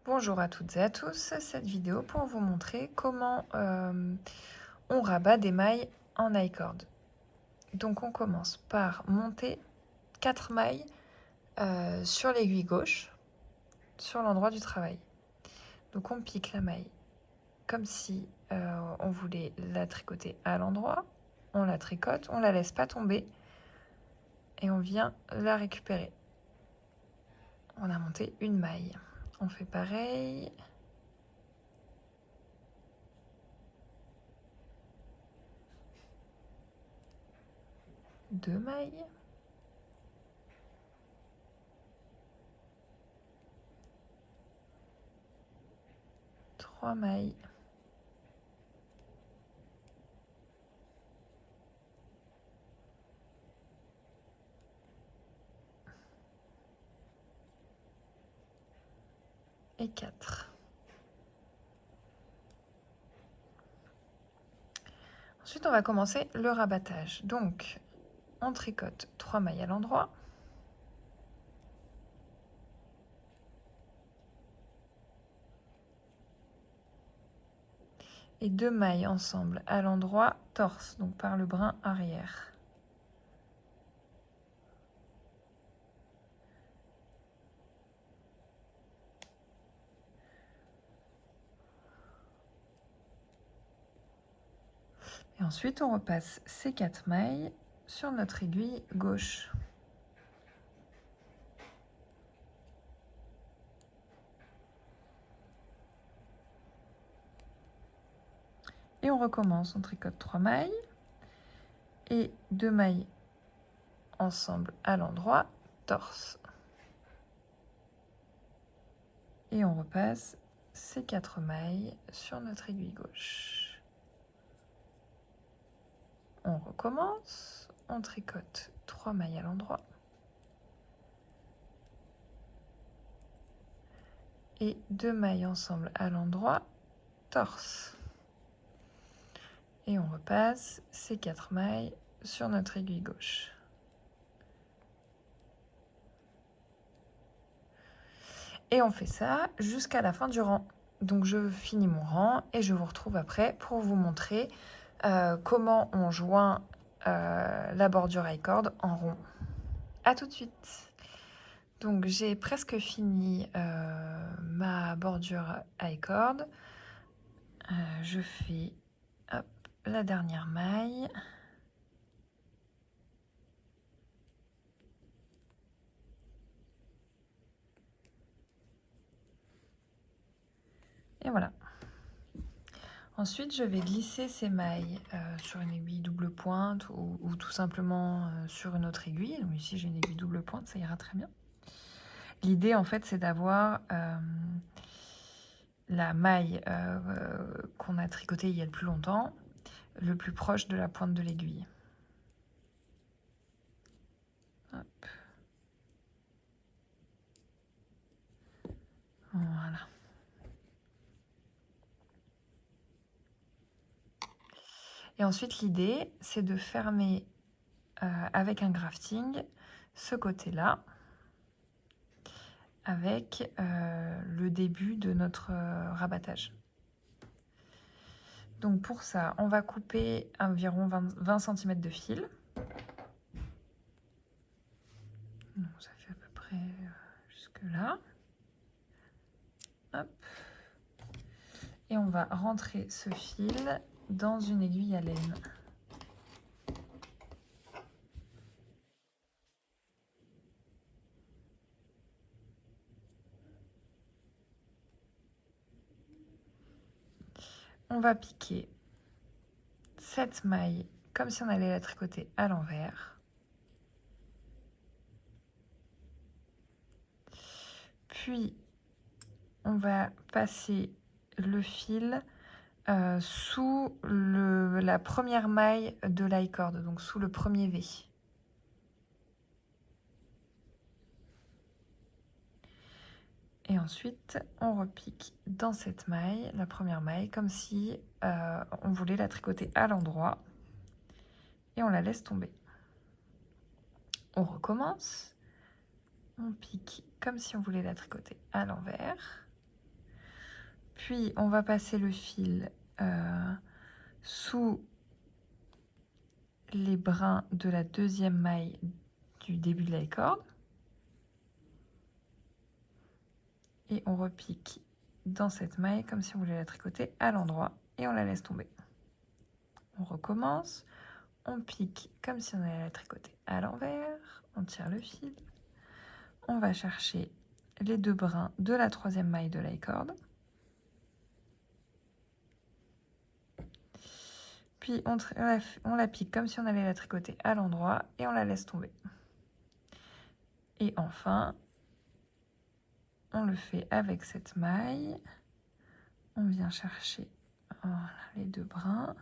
Bonjour à toutes et à tous, cette vidéo pour vous montrer comment on rabat des mailles en I-cord. Donc on commence par monter 4 mailles sur l'aiguille gauche, sur l'endroit du travail. Donc on pique la maille comme si on voulait la tricoter à l'endroit, on la tricote, on la laisse pas tomber et on vient la récupérer. On a monté une maille. On fait pareil. Deux mailles. Trois mailles. Et 4. Ensuite, on va commencer le rabattage. Donc, on tricote 3 mailles à l'endroit. Et 2 mailles ensemble à l'endroit torse, donc par le brin arrière. Et ensuite, on repasse ces 4 mailles sur notre aiguille gauche. Et on recommence, on tricote 3 mailles et 2 mailles ensemble à l'endroit torse. Et on repasse ces 4 mailles sur notre aiguille gauche. On recommence, on tricote 3 mailles à l'endroit. Et 2 mailles ensemble à l'endroit torse. Et on repasse ces 4 mailles sur notre aiguille gauche. Et on fait ça jusqu'à la fin du rang. Donc je finis mon rang et je vous retrouve après pour vous montrer comment on joint la bordure I-cord en rond. A tout de suite. Donc j'ai presque fini ma bordure I-cord. Je fais hop, la dernière maille. Et voilà. Ensuite, je vais glisser ces mailles sur une aiguille double pointe ou tout simplement sur une autre aiguille. Donc ici, j'ai une aiguille double pointe, ça ira très bien. L'idée, en fait, c'est d'avoir la maille qu'on a tricotée il y a le plus longtemps, le plus proche de la pointe de l'aiguille. Hop. Voilà. Et ensuite, l'idée, c'est de fermer avec un grafting ce côté-là, avec le début de notre rabattage. Donc pour ça, on va couper environ 20 cm de fil. Donc ça fait à peu près jusque là. Hop. Et on va rentrer ce fil dans une aiguille à laine. On va piquer cette maille comme si on allait la tricoter à l'envers. Puis, on va passer le fil sous la première maille de l'I-cord, donc sous le premier V. Et ensuite, on repique dans cette maille, la première maille, comme si on voulait la tricoter à l'endroit. Et on la laisse tomber. On recommence. On pique comme si on voulait la tricoter à l'envers. Puis on va passer le fil sous les brins de la deuxième maille du début de la corde. Et on repique dans cette maille comme si on voulait la tricoter à l'endroit et on la laisse tomber. On recommence, on pique comme si on allait la tricoter à l'envers, on tire le fil, on va chercher les deux brins de la troisième maille de la corde. Puis on la pique comme si on allait la tricoter à l'endroit et on la laisse tomber. Et enfin, on le fait avec cette maille. On vient chercher les deux brins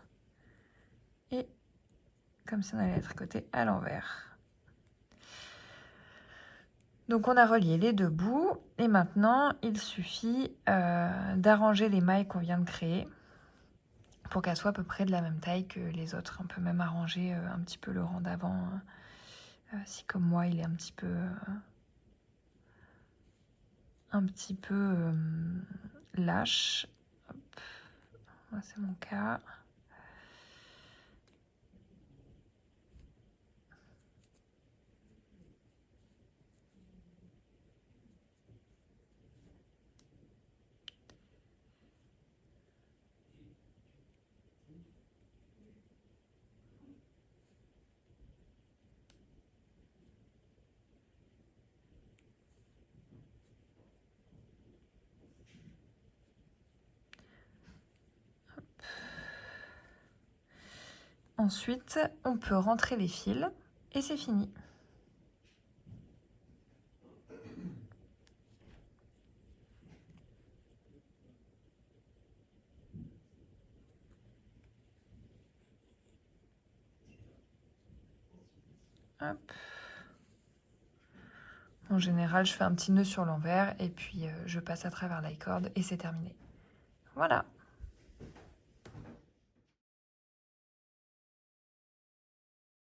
et comme si on allait la tricoter à l'envers. Donc on a relié les deux bouts et maintenant il suffit d'arranger les mailles qu'on vient de créer pour qu'elles soient à peu près de la même taille que les autres. On peut même arranger un petit peu le rang d'avant si comme moi il est un petit peu lâche. Hop. Moi c'est mon cas. Ensuite, on peut rentrer les fils et c'est fini. Hop. En général, je fais un petit nœud sur l'envers et puis je passe à travers la corde et c'est terminé. Voilà.